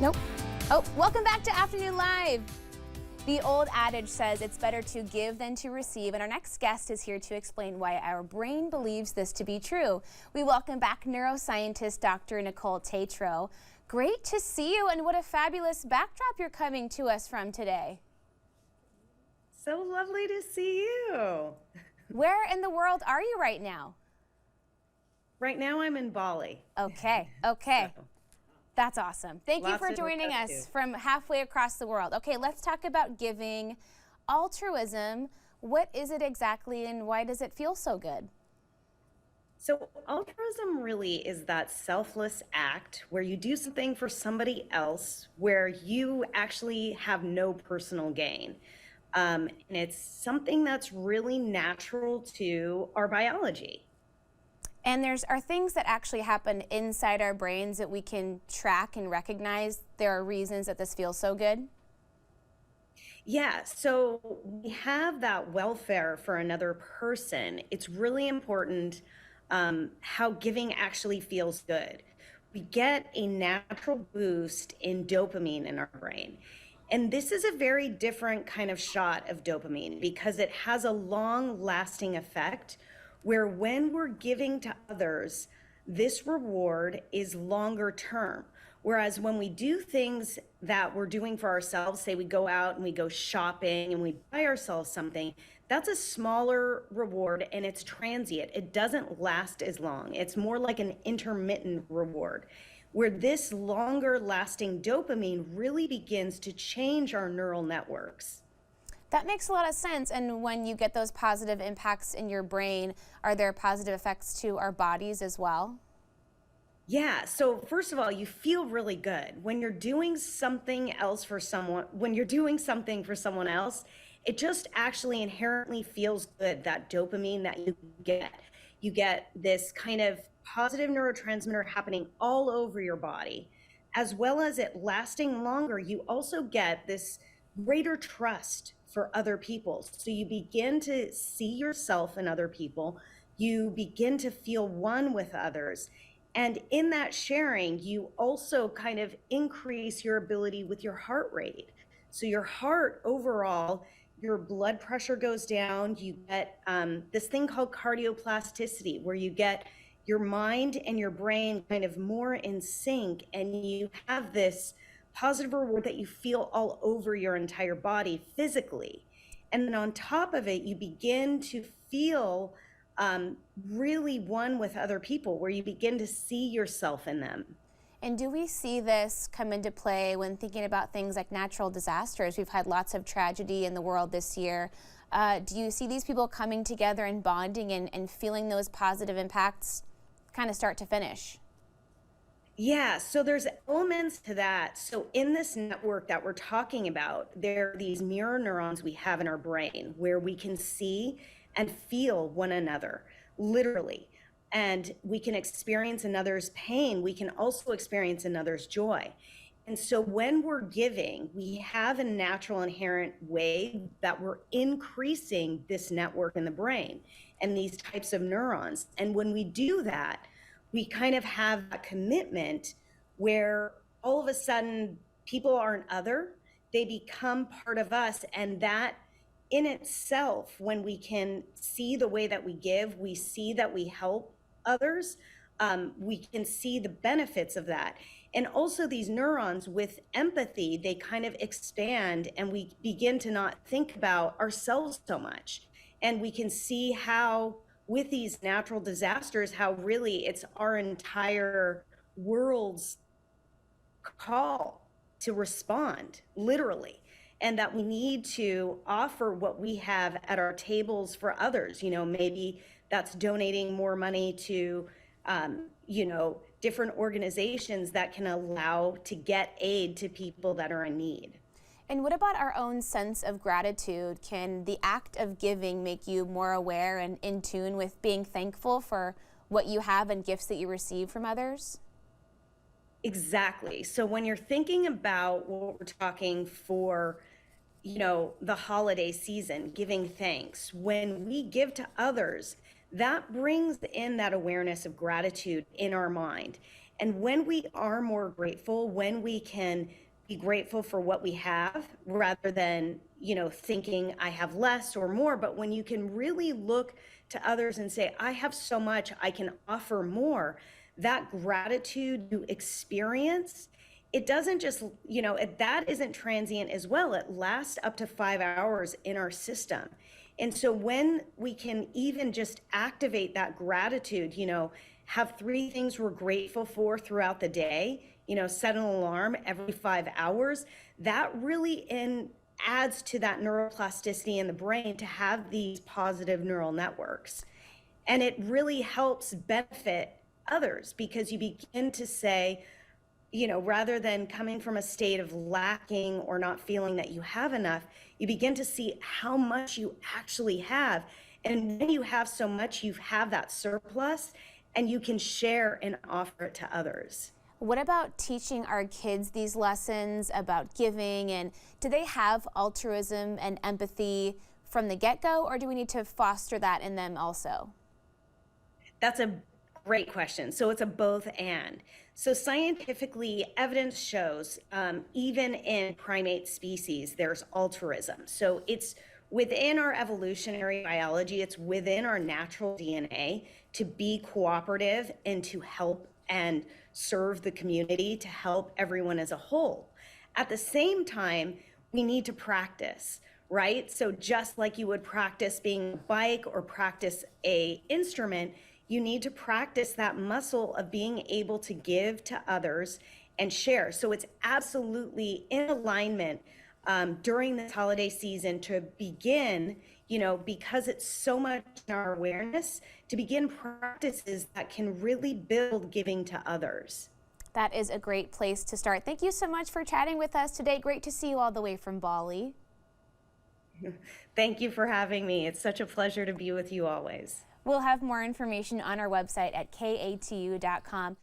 Nope. Oh, welcome back to Afternoon Live. The old adage says it's better to give than to receive, and our next guest is here to explain why our brain believes this to be true. We welcome back neuroscientist Dr. Nicole Tetreault. Great to see you, and what a fabulous backdrop you're coming to us from today. So lovely to see you. Where in the world are you right now? Right now I'm in Bali. Okay. So. That's awesome. Thank you for joining us from halfway across the world. Okay, let's talk about giving. Altruism, what is it exactly and why does it feel so good? So altruism really is that selfless act where you do something for somebody else where you actually have no personal gain. And it's something that's really natural to our biology. And are things that actually happen inside our brains that we can track and recognize there are reasons that this feels so good? Yeah, so we have that welfare for another person. It's really important how giving actually feels good. We get a natural boost in dopamine in our brain. And this is a very different kind of shot of dopamine because it has a long lasting effect where when we're giving to others, this reward is longer term. Whereas when we do things that we're doing for ourselves, say we go out and we go shopping and we buy ourselves something, that's a smaller reward and it's transient. It doesn't last as long. It's more like an intermittent reward, where this longer lasting dopamine really begins to change our neural networks. That makes a lot of sense. And when you get those positive impacts in your brain, are there positive effects to our bodies as well? Yeah. So first of all, you feel really good when you're doing something else for someone. When you're doing something for someone else, it just actually inherently feels good. That dopamine that you get this kind of positive neurotransmitter happening all over your body, as well as it lasting longer. You also get this greater trust for other people. So you begin to see yourself in other people. You begin to feel one with others. And in that sharing, you also kind of increase your ability with your heart rate. So your heart overall, your blood pressure goes down. You get this thing called cardioplasticity, where you get your mind and your brain kind of more in sync, and you have this positive reward that you feel all over your entire body physically. And then on top of it, you begin to feel really one with other people, where you begin to see yourself in them. And do we see this come into play when thinking about things like natural disasters? We've had lots of tragedy in the world this year. Do you see these people coming together and bonding and feeling those positive impacts kind of start to finish? Yeah, so there's elements to that. So in this network that we're talking about, there are these mirror neurons we have in our brain where we can see and feel one another, literally. And we can experience another's pain. We can also experience another's joy. And so when we're giving, we have a natural inherent way that we're increasing this network in the brain and these types of neurons. And when we do that, we kind of have a commitment where all of a sudden people aren't other, they become part of us. And that in itself, when we can see the way that we give, we see that we help others, we can see the benefits of that. And also these neurons with empathy, they kind of expand and we begin to not think about ourselves so much. And we can see how with these natural disasters, how really it's our entire world's call to respond, literally, and that we need to offer what we have at our tables for others. You know, maybe that's donating more money to, different organizations that can allow to get aid to people that are in need. And what about our own sense of gratitude? Can the act of giving make you more aware and in tune with being thankful for what you have and gifts that you receive from others? Exactly. So when you're thinking about what we're talking for, the holiday season, giving thanks, when we give to others, that brings in that awareness of gratitude in our mind. And when we are more grateful, when we can be grateful for what we have rather than, thinking I have less or more, but when you can really look to others and say, I have so much, I can offer more, that gratitude you experience, it doesn't just, that isn't transient as well. It lasts up to 5 hours in our system. And so when we can even just activate that gratitude, have 3 things we're grateful for throughout the day, set an alarm every 5 hours, that really adds to that neuroplasticity in the brain to have these positive neural networks. And it really helps benefit others because you begin to say, rather than coming from a state of lacking or not feeling that you have enough, you begin to see how much you actually have. And when you have so much, you have that surplus and you can share and offer it to others. What about teaching our kids these lessons about giving, and do they have altruism and empathy from the get-go, or do we need to foster that in them also? That's a great question. So it's a both and. So scientifically, evidence shows even in primate species, there's altruism. So it's within our evolutionary biology, it's within our natural DNA to be cooperative and to help and serve the community, to help everyone as a whole. At the same time, we need to practice, right? So just like you would practice being a bike or practice a instrument, you need to practice that muscle of being able to give to others and share. So it's absolutely in alignment during this holiday season to begin, because it's so much in our awareness, to begin practices that can really build giving to others. That is a great place to start. Thank you so much for chatting with us today. Great to see you all the way from Bali. Thank you for having me. It's such a pleasure to be with you always. We'll have more information on our website at katu.com.